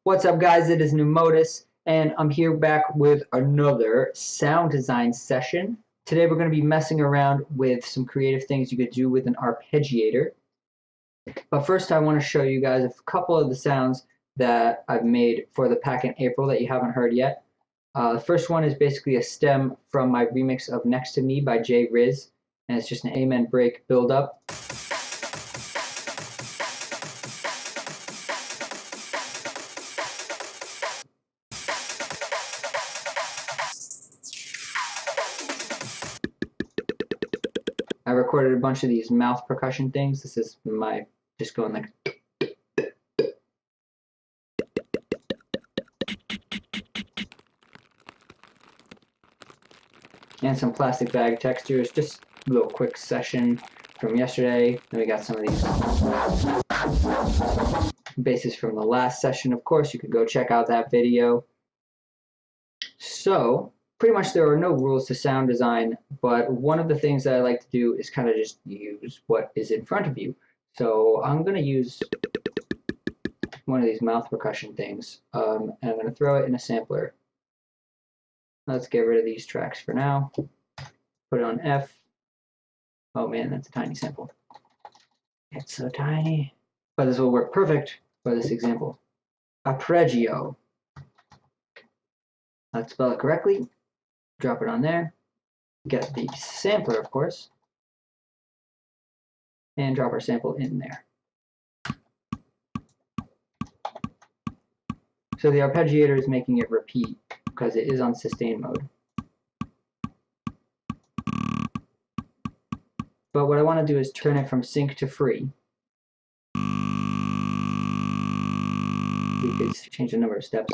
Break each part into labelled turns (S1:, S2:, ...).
S1: What's up, guys? It is Numotus, and I'm here back with another sound design session. Today we're going to be messing around with some creative things you could do with an arpeggiator. But first I want to show you guys a couple of the sounds that I've made for the pack in April that you haven't heard yet. The first one is basically a stem from my remix of Next to Me by Jay Riz, and it's just an amen break build up. I recorded a bunch of these mouth percussion things. This is my just going like. And some plastic bag textures, just a little quick session from yesterday. Then we got some of these basses from the last session. Of course, you could go check out that video. So pretty much there are no rules to sound design, but one of the things that I like to do is kind of just use what is in front of you. So I'm going to use one of these mouth percussion things, and I'm going to throw it in a sampler. Let's get rid of these tracks for now. Put it on F. Oh man, that's a tiny sample. It's so tiny. But this will work perfect for this example. Arpeggio. Let's spell it correctly. Drop it on there. Get the sampler, of course. And drop our sample in there. So the arpeggiator is making it repeat because it is on sustain mode. But what I want to do is turn it from sync to free. We could change the number of steps.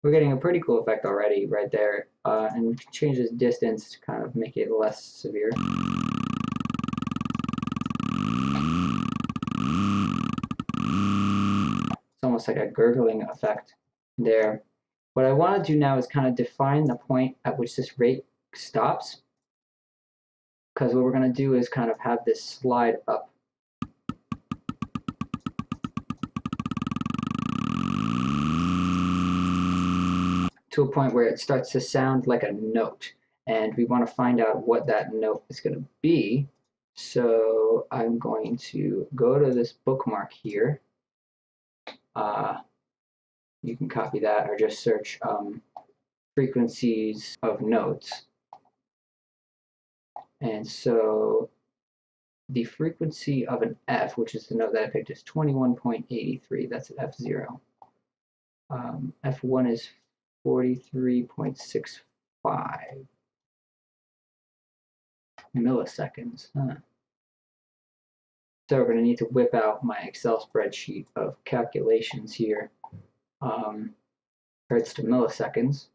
S1: We're getting a pretty cool effect already right there, and we can change this distance to kind of make it less severe. It's almost like a gurgling effect there. What I want to do now is kind of define the point at which this rate stops, because what we're going to do is kind of have this slide up. To a point where it starts to sound like a note, and we want to find out what that note is going to be. So I'm going to go to this bookmark here. You can copy that or just search frequencies of notes. And so the frequency of an F, which is the note that I picked, is 21.83. That's an F0. F1 is 43.65 milliseconds. So we're going to need to whip out my Excel spreadsheet of calculations here. Hertz to milliseconds.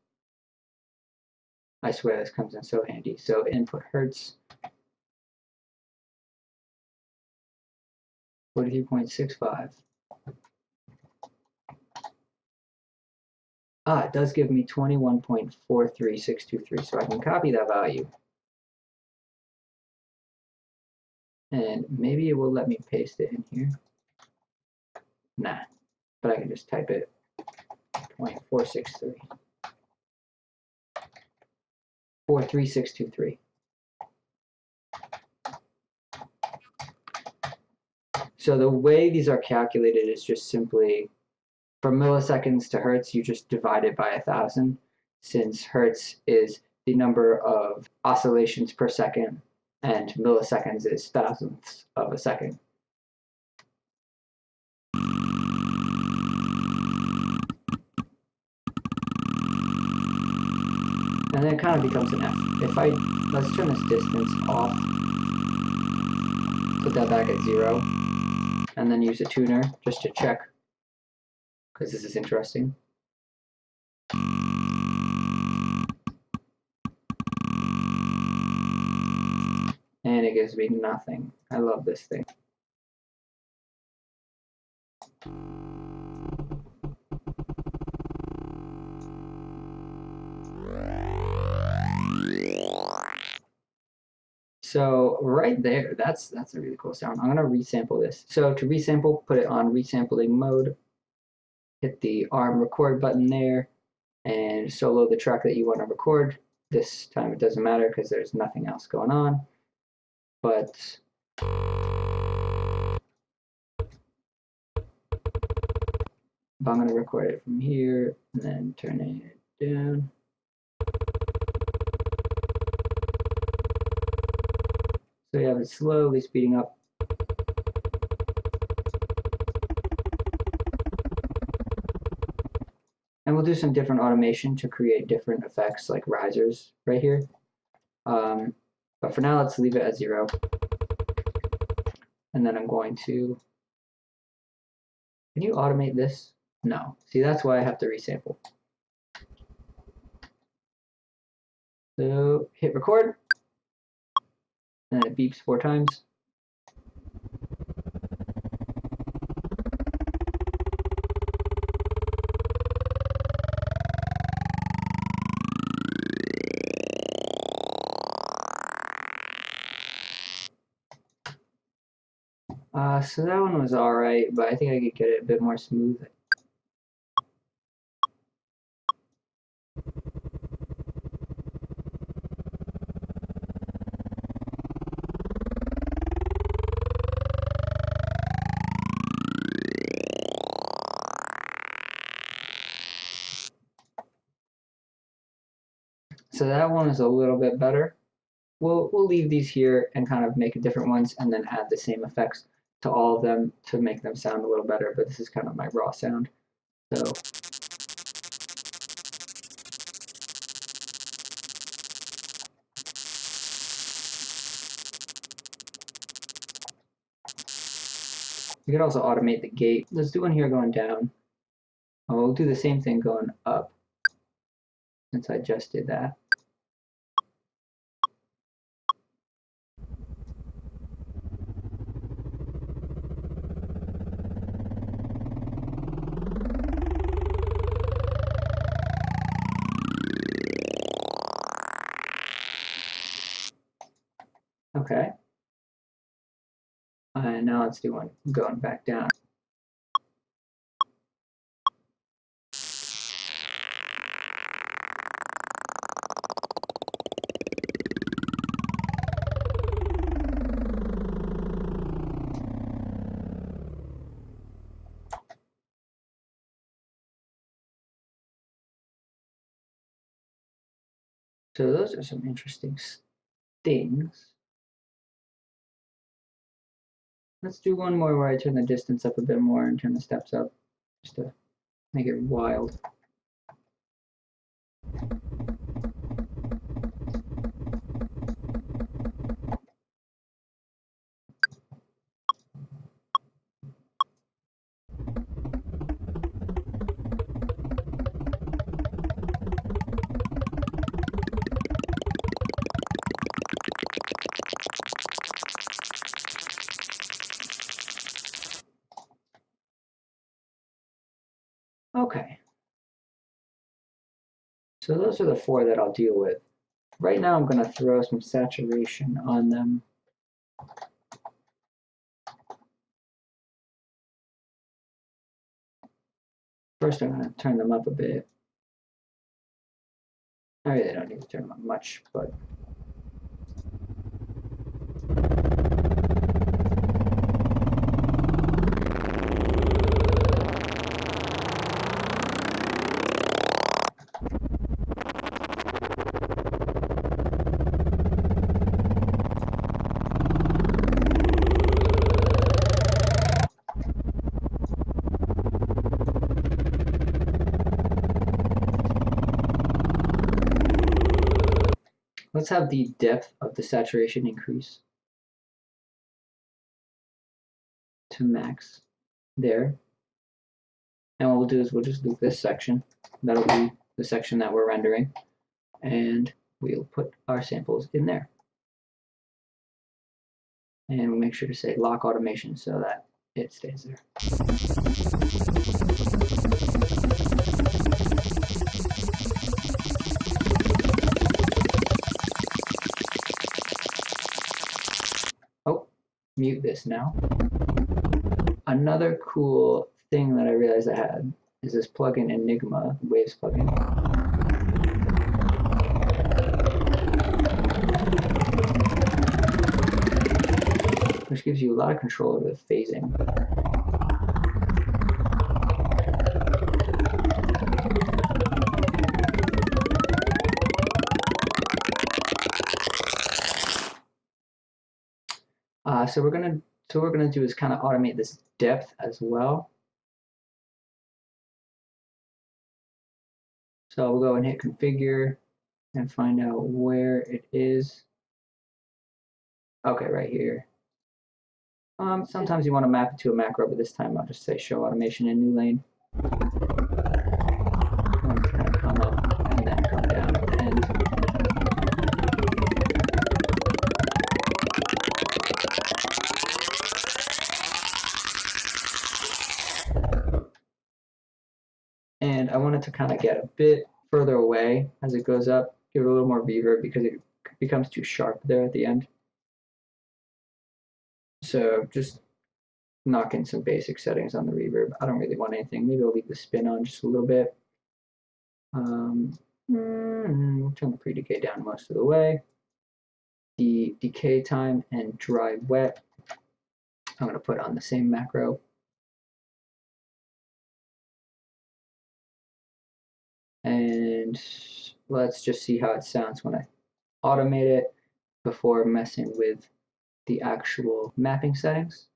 S1: I swear this comes in so handy. So input hertz, 43.65. It does give me 21.43623, so I can copy that value. And maybe it will let me paste it in here. Nah, but I can just type it 0.463. 43623. So the way these are calculated is just simply from milliseconds to hertz, you just divide it by 1,000, since hertz is the number of oscillations per second and milliseconds is thousandths of a second. And then it kind of becomes an F. Let's turn this distance off, put that back at 0, and then use a tuner just to check, because this is interesting. And it gives me nothing. I love this thing. So right there, that's a really cool sound. I'm gonna resample this. So to resample, put it on resampling mode, hit the arm record button there, and solo the track that you want to record. This time it doesn't matter because there's nothing else going on. But I'm going to record it from here and then turn it down. So you have it slowly speeding up. And we'll do some different automation to create different effects like risers right here. But for now, let's leave it at 0. And then I'm going to, can you automate this? No. See, that's why I have to resample. So hit record, and it beeps 4 times. So that one was alright, but I think I could get it a bit more smooth. So that one is a little bit better. We'll leave these here and kind of make different ones and then add the same effects to all of them to make them sound a little better, but this is kind of my raw sound. So you could also automate the gate. Let's do one here going down. Oh, we'll do the same thing going up since I just did that. Okay. And now let's do one going back down. So those are some interesting things. Let's do one more where I turn the distance up a bit more and turn the steps up, just to make it wild. Okay. So those are the 4 that I'll deal with. Right now I'm going to throw some saturation on them. First I'm going to turn them up a bit. I really don't need to turn them up much, but let's have the depth of the saturation increase to max there. And what we'll do is we'll just loop this section. That'll be the section that we're rendering. And we'll put our samples in there. And we'll make sure to say lock automation so that it stays there. mute this now. Another cool thing that I realized I had is this plugin Enigma, Waves plugin. Which gives you a lot of control over the phasing. So what we're gonna do is kind of automate this depth as well. So we'll go and hit configure and find out where it is. Okay, right here. Sometimes you want to map it to a macro, but this time I'll just say show automation in new lane. I want it to kind of come up and then come down at the end. And I want it to kind of get a bit further away as it goes up, give it a little more reverb because it becomes too sharp there at the end. So just knock in some basic settings on the reverb. I don't really want anything. Maybe I'll leave the spin on just a little bit. Turn the pre-decay down most of the way. The decay time and dry wet, I'm going to put on the same macro. And let's just see how it sounds when I automate it before messing with the actual mapping settings.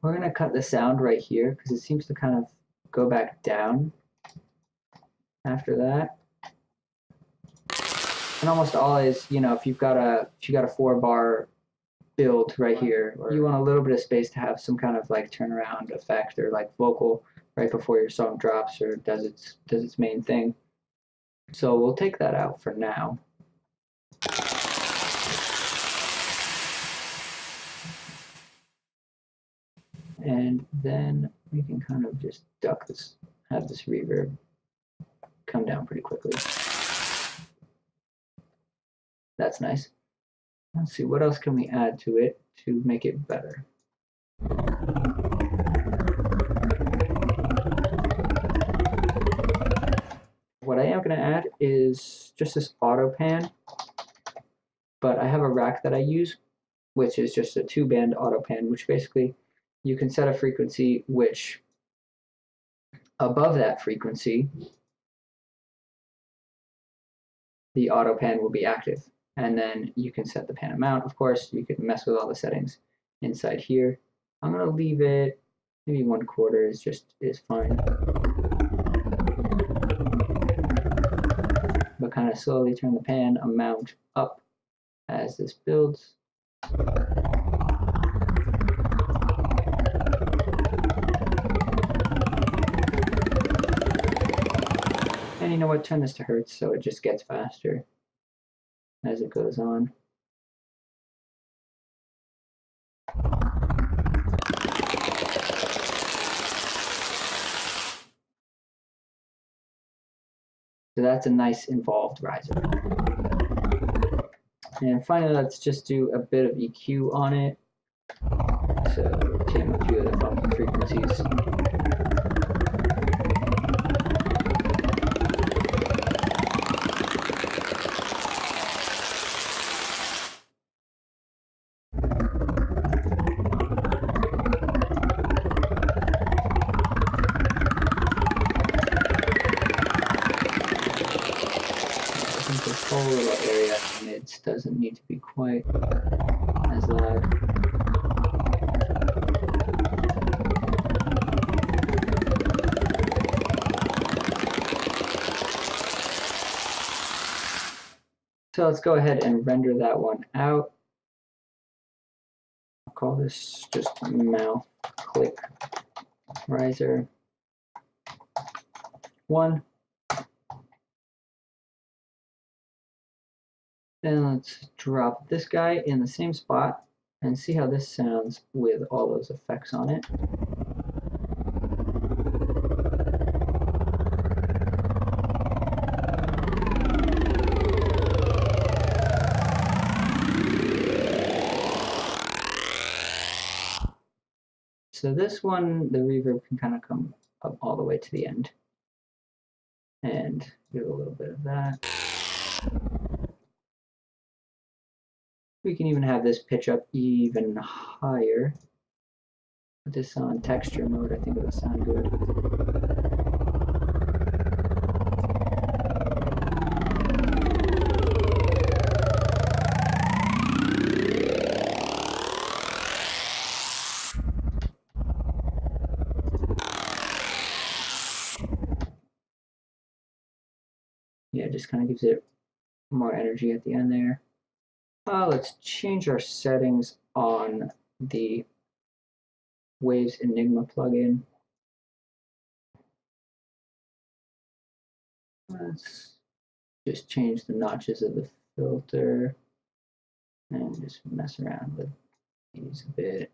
S1: We're going to cut the sound right here because it seems to kind of go back down after that. And almost always, you know, if you've got a 4-bar build right here, or you want a little bit of space to have some kind of like turnaround effect or like vocal right before your song drops or does its main thing. So we'll take that out for now. And then we can kind of just duck this, have this reverb come down pretty quickly. That's nice. Let's see, what else can we add to it to make it better? What I am going to add is just this auto pan, but I have a rack that I use, which is just a 2-band auto pan, which basically you can set a frequency which above that frequency, the auto pan will be active. And then you can set the pan amount, of course. You can mess with all the settings inside here. I'm going to leave it, maybe 1/4 is fine. But kind of slowly turn the pan amount up as this builds. And you know what, turn this to hertz so it just gets faster as it goes on. So that's a nice involved riser. And finally, let's just do a bit of EQ on it. So tame a few of the funky frequencies. This whole little area in the mids doesn't need to be quite as loud. So let's go ahead and render that one out. I'll call this just mouth click riser. 1. Then let's drop this guy in the same spot and see how this sounds with all those effects on it. So this one, the reverb can kind of come up all the way to the end. And do a little bit of that. We can even have this pitch up even higher. Put this on texture mode, I think it'll sound good. Yeah, it just kind of gives it more energy at the end there. Let's change our settings on the Waves Enigma plugin. Let's just change the notches of the filter and just mess around with these a bit.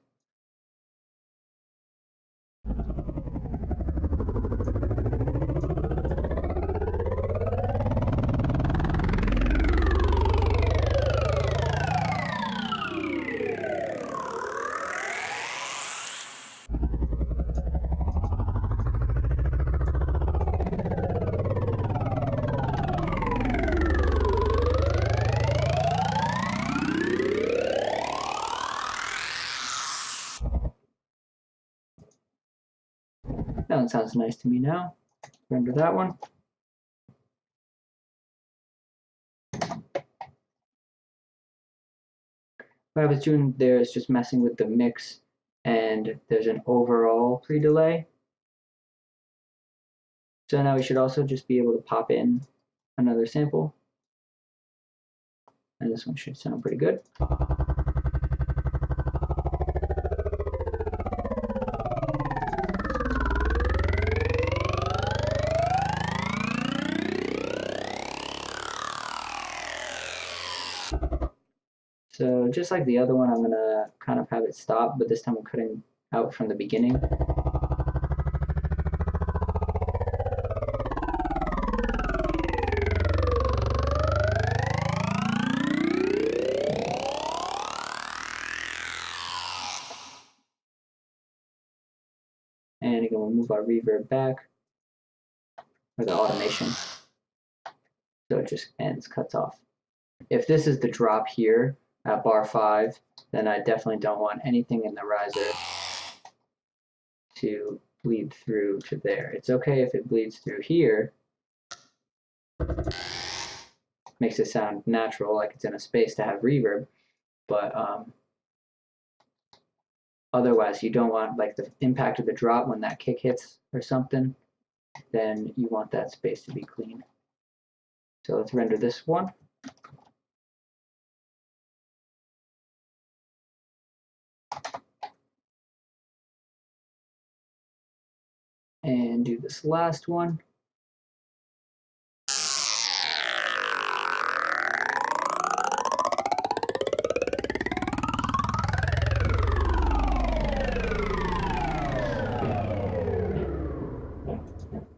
S1: That one sounds nice to me now. Render that one. What I was doing there is just messing with the mix, and there's an overall pre-delay. So now we should also just be able to pop in another sample. And this one should sound pretty good. So just like the other one, I'm going to kind of have it stop, but this time I'm cutting out from the beginning. And again, we'll move our reverb back, or the automation, so it just ends, cuts off. If this is the drop here at bar 5, then I definitely don't want anything in the riser to bleed through to there. It's okay if it bleeds through here. Makes it sound natural, like it's in a space to have reverb, but otherwise you don't want like the impact of the drop when that kick hits or something, then you want that space to be clean. So let's render this one. And do this last one.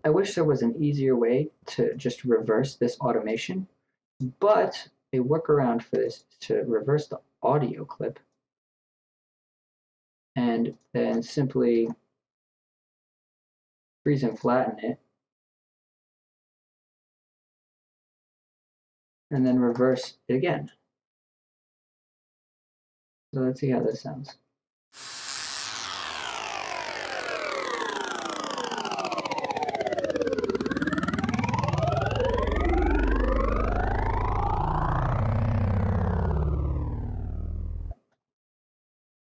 S1: I wish there was an easier way to just reverse this automation, but a workaround for this is to reverse the audio clip and then simply freeze and flatten it, and then reverse it again. So let's see how this sounds.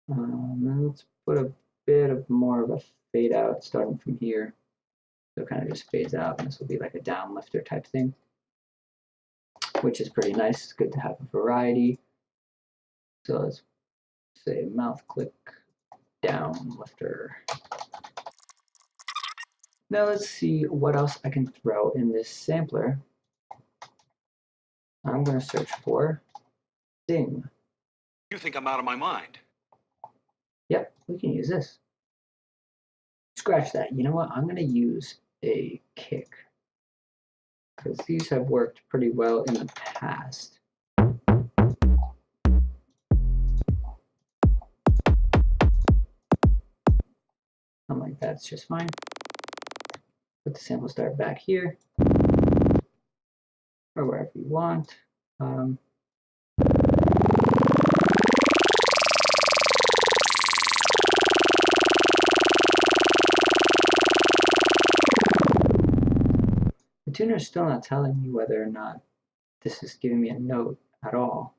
S1: And let's put a bit of more of a fade out starting from here. So it kind of just fades out, and this will be like a downlifter type thing, which is pretty nice. It's good to have a variety. So let's say mouth click downlifter. Now let's see what else I can throw in this sampler. I'm going to search for ding.
S2: You think I'm out of my mind?
S1: Yep, we can use this. Scratch that. You know what? I'm going to use a kick, because these have worked pretty well in the past. Something like that's just fine. Put the sample start back here, or wherever you want. The tuner is still not telling me whether or not this is giving me a note at all.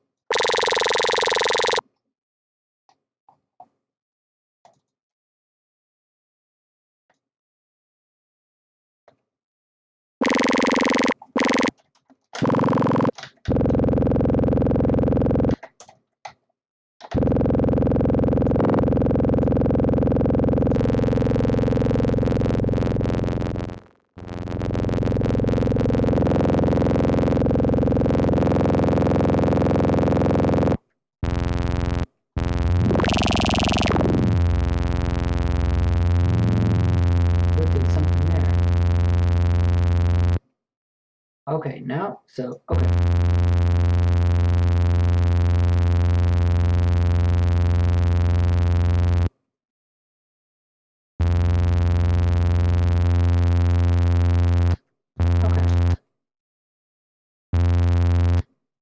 S1: Okay, now, okay.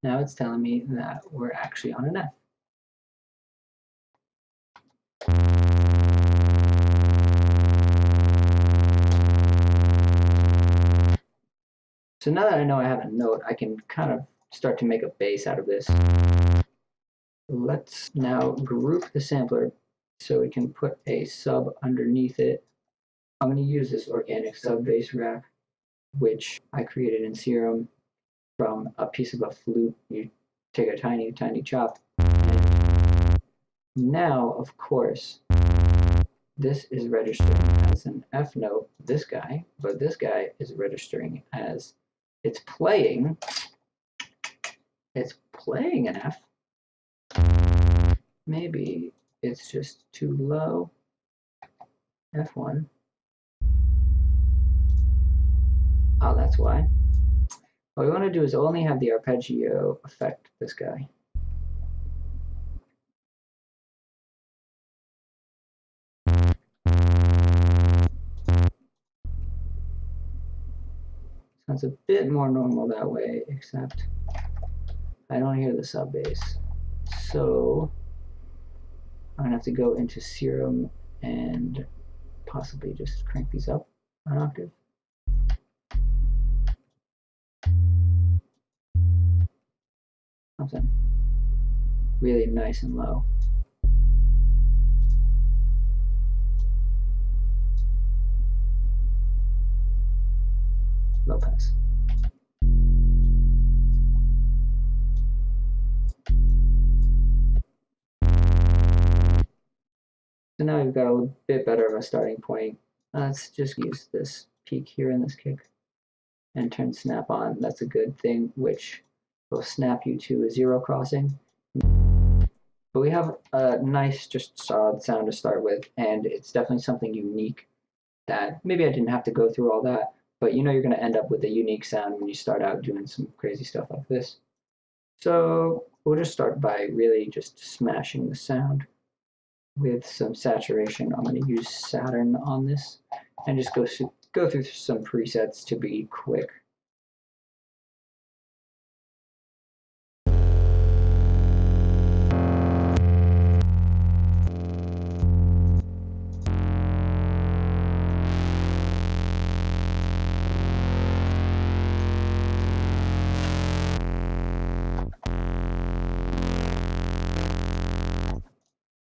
S1: Now it's telling me that we're actually on an F. So now that I know I have a note, I can kind of start to make a bass out of this. Let's now group the sampler so we can put a sub underneath it. I'm going to use this organic sub bass rack, which I created in Serum from a piece of a flute. You take a tiny, tiny chop. And now, of course, this is registering as an F note, this guy, but this guy is registering as it's playing an F. Maybe it's just too low. F1. Oh, that's why. What we want to do is only have the arpeggio affect this guy. Sounds a bit more normal that way, except I don't hear the sub bass. So I'm gonna have to go into Serum and possibly just crank these up an octave. Something really nice and low. Low pass. So now we've got a bit better of a starting point. Let's just use this peak here in this kick and turn snap on. That's a good thing, which will snap you to a zero crossing. But we have a nice, just solid sound to start with, and it's definitely something unique that maybe I didn't have to go through all that, but you know you're going to end up with a unique sound when you start out doing some crazy stuff like this. So we'll just start by really just smashing the sound with some saturation. I'm going to use Saturn on this and just go through some presets to be quick.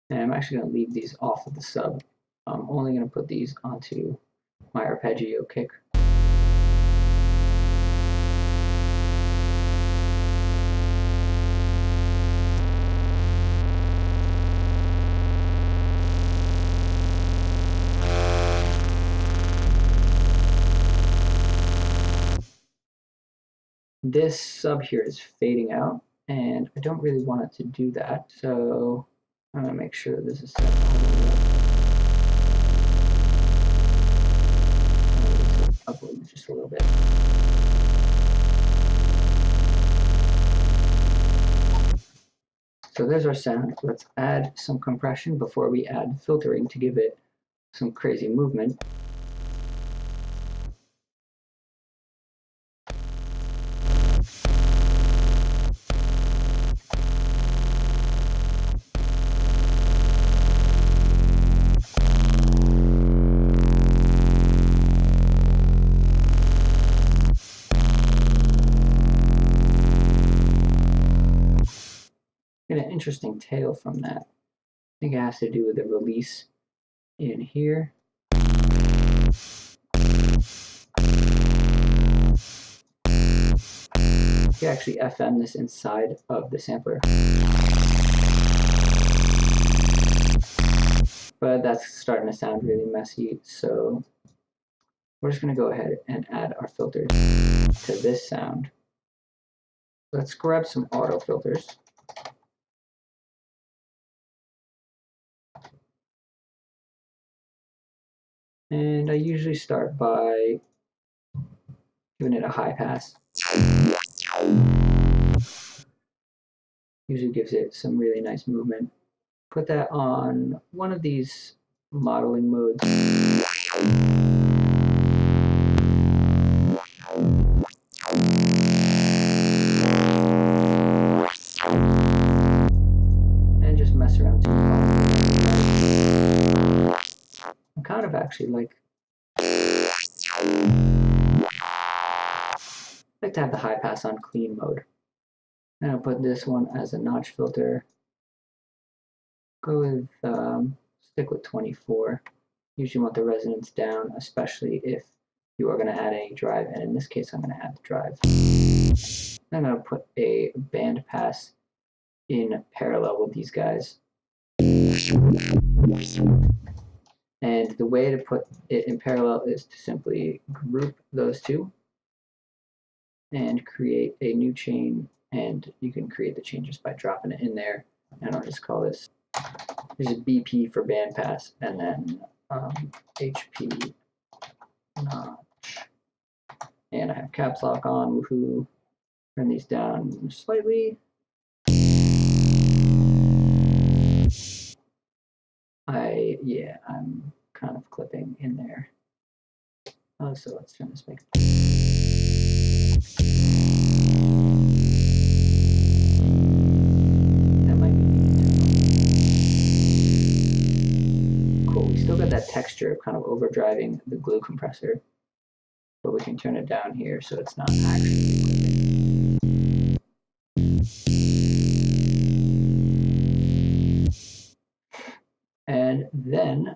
S1: And I'm actually going to leave these off of the sub. I'm only going to put these onto my arpeggio kick. This sub here is fading out, and I don't really want it to do that. So I'm going to make sure that this is set all the way up. Upload just a little bit. So there's our sound. Let's add some compression before we add filtering to give it some crazy movement. Get an interesting tail from that. I think it has to do with the release in here. You actually FM this inside of the sampler. But that's starting to sound really messy, so we're just going to go ahead and add our filters to this sound. Let's grab some auto filters. And I usually start by giving it a high pass. Usually gives it some really nice movement. Put that on one of these modeling modes. And just mess around too. I kind of actually like to have the high pass on clean mode. And I'll put this one as a notch filter. Go with, stick with 24. Usually want the resonance down, especially if you are going to add any drive, and in this case I'm going to add the drive. I'm going to put a band pass in parallel with these guys. And the way to put it in parallel is to simply group those two and create a new chain, and you can create the chain just by dropping it in there. And I'll just call this, there's a BP for bandpass, and then HP notch. And I have caps lock on, woohoo. Turn these down slightly. I'm kind of clipping in there. So let's turn this back. That might be cool. We still got that texture of kind of overdriving the glue compressor, but we can turn it down here so it's not actually clipping. And then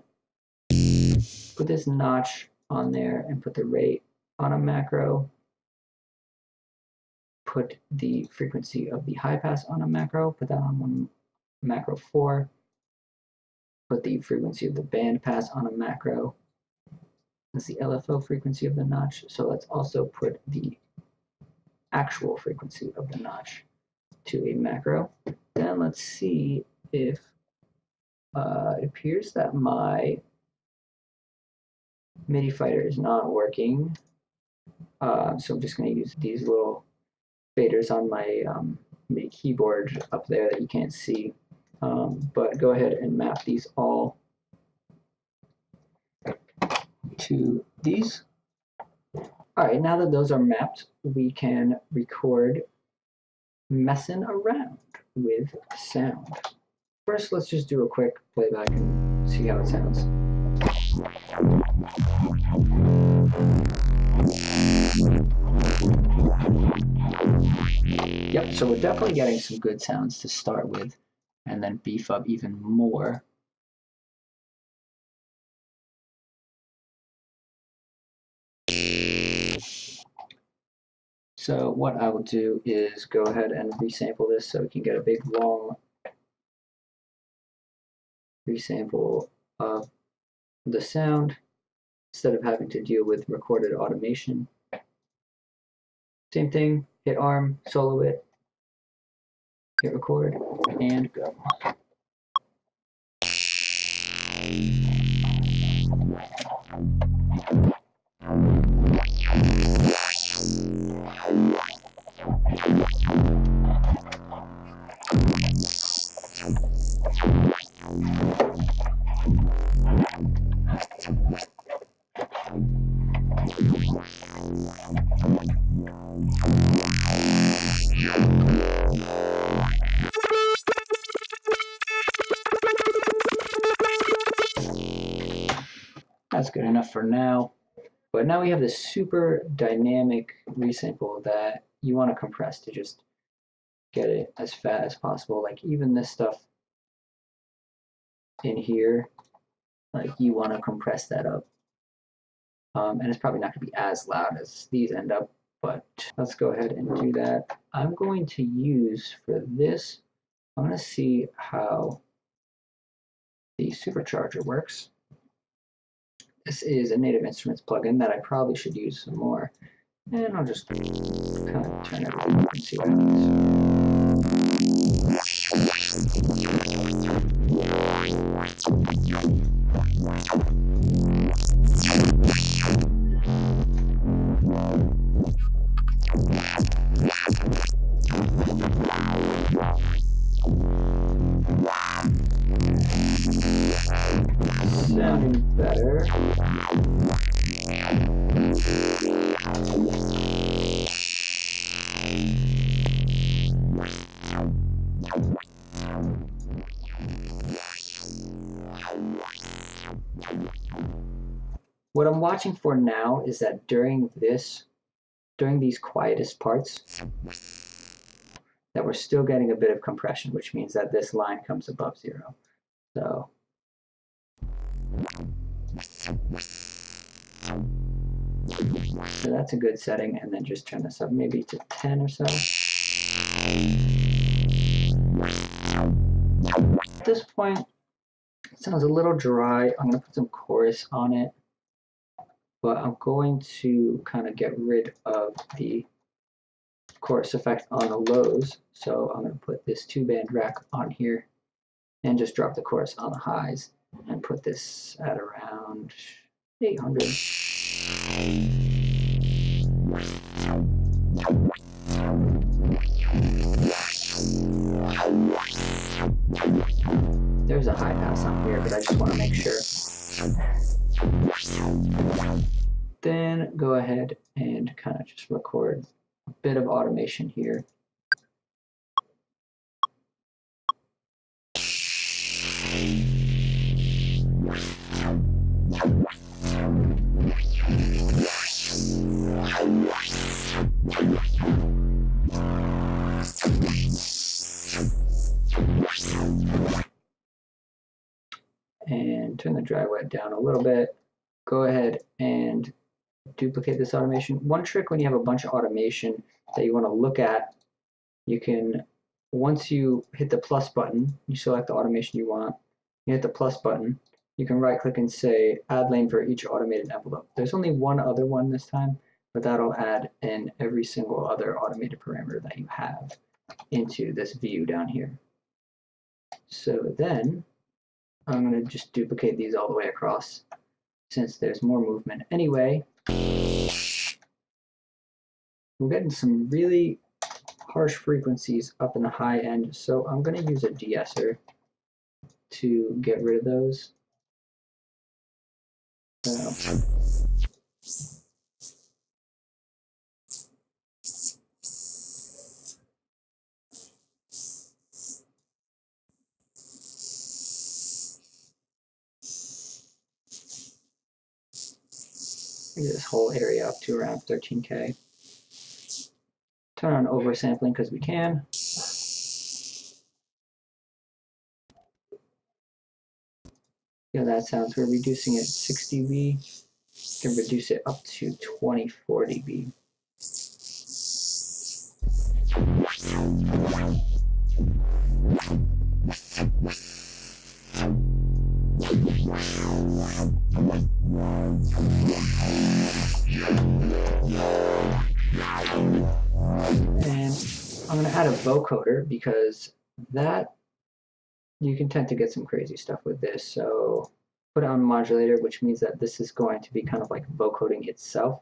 S1: put this notch on there and put the rate on a macro. Put the frequency of the high pass on a macro. Put that on one macro 4. Put the frequency of the band pass on a macro. That's the LFO frequency of the notch. So let's also put the actual frequency of the notch to a macro. Then let's see if it appears that my MIDI fighter is not working. So I'm just going to use these little faders on my MIDI keyboard up there that you can't see. But go ahead and map these all to these. All right, now that those are mapped, we can record messing around with sound. First, let's just do a quick playback and see how it sounds. Yep, so we're definitely getting some good sounds to start with, and then beef up even more. So what I will do is go ahead and resample this so we can get a big long resample of the sound instead of having to deal with recorded automation. Same thing, hit arm, solo it, hit record, and go. That's good enough for now. But now we have this super dynamic resample that you want to compress to just get it as fat as possible. Like even this stuff in here, like you want to compress that up. And it's probably not going to be as loud as these end up, but let's go ahead and do that. I'm going to use for this, I'm going to see how the supercharger works. This is a Native Instruments plugin that I probably should use some more. And I'll just kind of turn everything up and see what sounding better. What I'm watching for now is that during these quietest parts, that we're still getting a bit of compression, which means that this line comes above 0. So that's a good setting, and then just turn this up maybe to 10 or so. At this point, it sounds a little dry. I'm going to put some chorus on it, but I'm going to kind of get rid of the chorus effect on the lows. So I'm going to put this 2-band rack on here and just drop the chorus on the highs and put this at around 800. There's a high pass on here, but I just want to make sure. Then go ahead and kind of just record a bit of automation here. And turn the dry wet down a little bit. Go ahead and duplicate this automation. One trick when you have a bunch of automation that you want to look at, you can, once you hit the plus button, you select the automation you want, you hit the plus button, you can right click and say add lane for each automated envelope. There's only one other one this time, but that'll add in every single other automated parameter that you have into this view down here. So then I'm going to just duplicate these all the way across since there's more movement anyway. We're getting some really harsh frequencies up in the high end, so I'm going to use a de-esser to get rid of those. So this whole area up to around 13K. Turn on oversampling because we can. You know, that sounds, we're reducing it 60 dB. Can reduce it up to 24 dB. vocoder because that you can tend to get some crazy stuff with this. So put it on modulator, which means that this is going to be kind of like vocoding itself.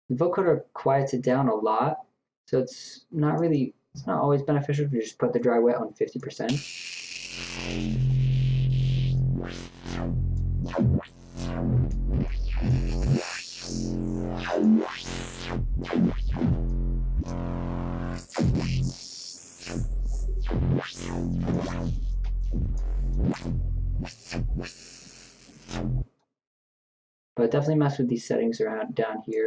S1: The vocoder quiets it down a lot, so it's not always beneficial to just put the dry wet on 50%. But definitely mess with these settings around down here.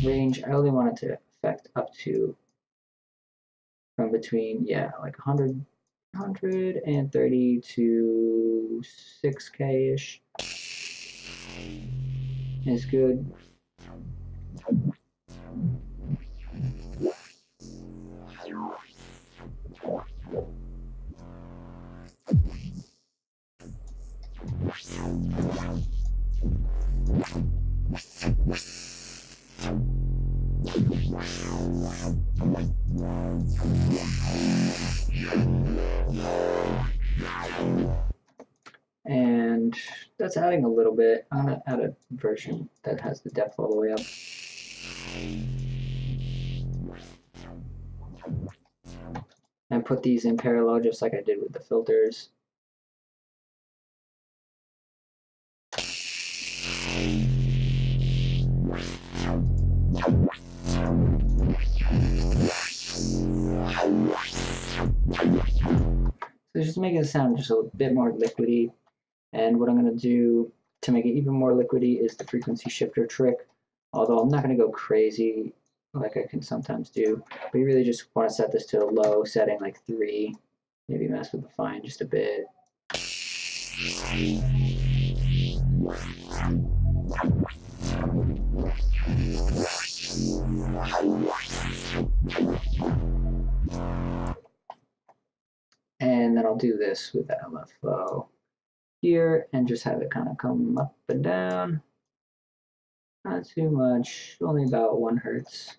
S1: Range, I only want it to affect up to from between, yeah, like 130 to 6K-ish is good. And that's adding a little bit. I'm going to add a version that has the depth all the way up. And put these in parallel just like I did with the filters. So just making it sound just a bit more liquidy. And what I'm going to do to make it even more liquidy is the frequency shifter trick. Although I'm not going to go crazy like I can sometimes do. But you really just want to set this to a low setting, like 3. Maybe mess with the fine just a bit. And then I'll do this with the LFO here and just have it kind of come up and down. Not too much, only about 1 hertz.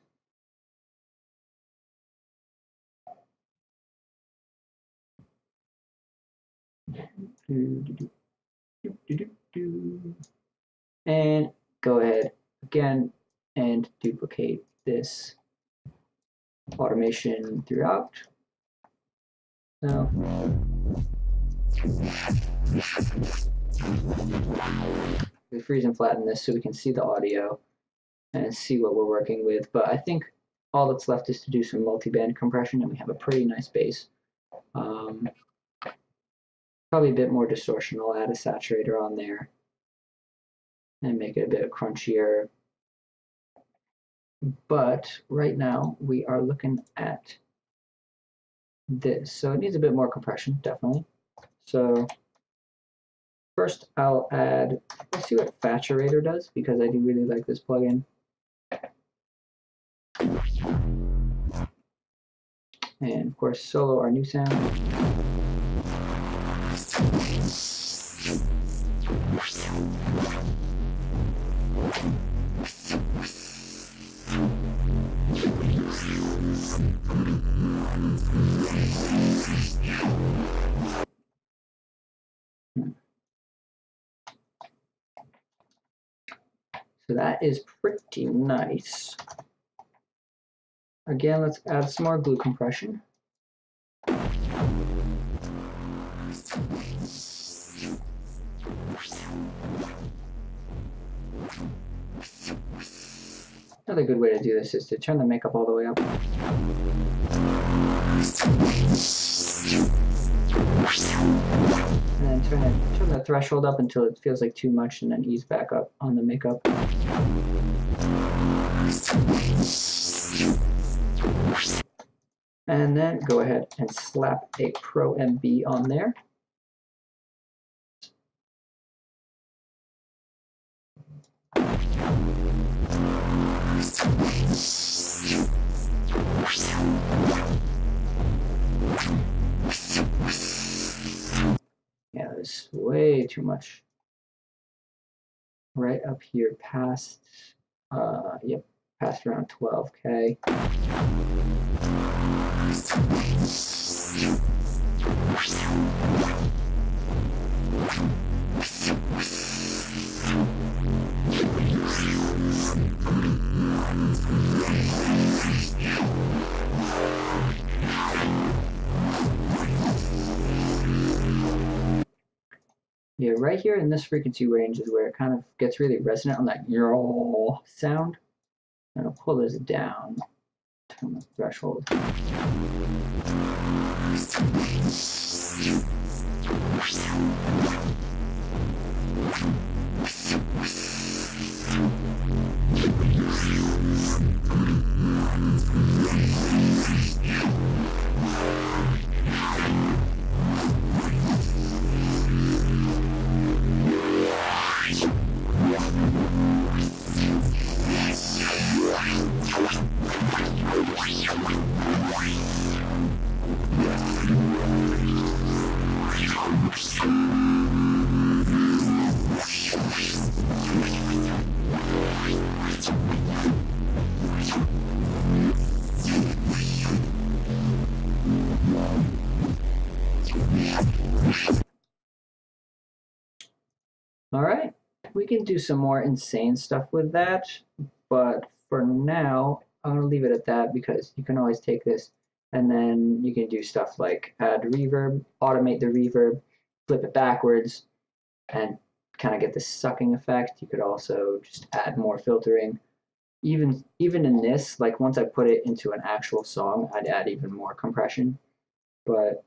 S1: And go ahead again and duplicate this automation throughout. So we freeze and flatten this so we can see the audio and see what we're working with. But I think all that's left is to do some multi-band compression, and we have a pretty nice bass. Probably a bit more distortion. I'll add a saturator on there and make it a bit crunchier. But right now we are looking at this. So it needs a bit more compression, definitely. So first I'll add, let's see what Saturator does, because I do really like this plugin. And of course, Solo, our new sound. So that is pretty nice. Again, let's add some more glue compression. Another good way to do this is to turn the makeup all the way up. And then turn the threshold up until it feels like too much, and then ease back up on the makeup. And then go ahead and slap a Pro MB on there. was way too much. Right up here past, yep, past around 12K. Yeah, right here in this frequency range is where it kind of gets really resonant on that yaw sound. And I'll pull this down, turn the threshold. All right, we can do some more insane stuff with that, but for now, I'm gonna leave it at that because you can always take this and then you can do stuff like add reverb, automate the reverb, flip it backwards, and kind of get this sucking effect. You could also just add more filtering. Even in this, like once I put it into an actual song, I'd add even more compression, but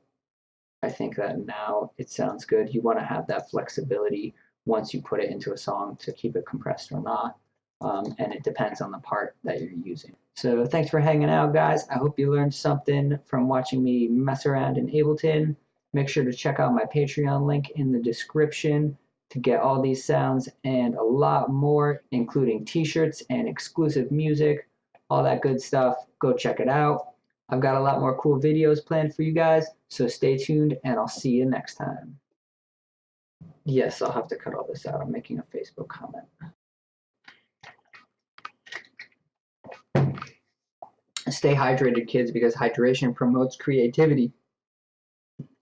S1: I think that now it sounds good. You want to have that flexibility once you put it into a song to keep it compressed or not. And it depends on the part that you're using. So thanks for hanging out, guys. I hope you learned something from watching me mess around in Ableton. Make sure to check out my Patreon link in the description to get all these sounds and a lot more, including t-shirts and exclusive music, all that good stuff. Go check it out. I've got a lot more cool videos planned for you guys, so stay tuned and I'll see you next time. Yes, I'll have to cut all this out. I'm making a Facebook comment. Stay hydrated, kids, because hydration promotes creativity.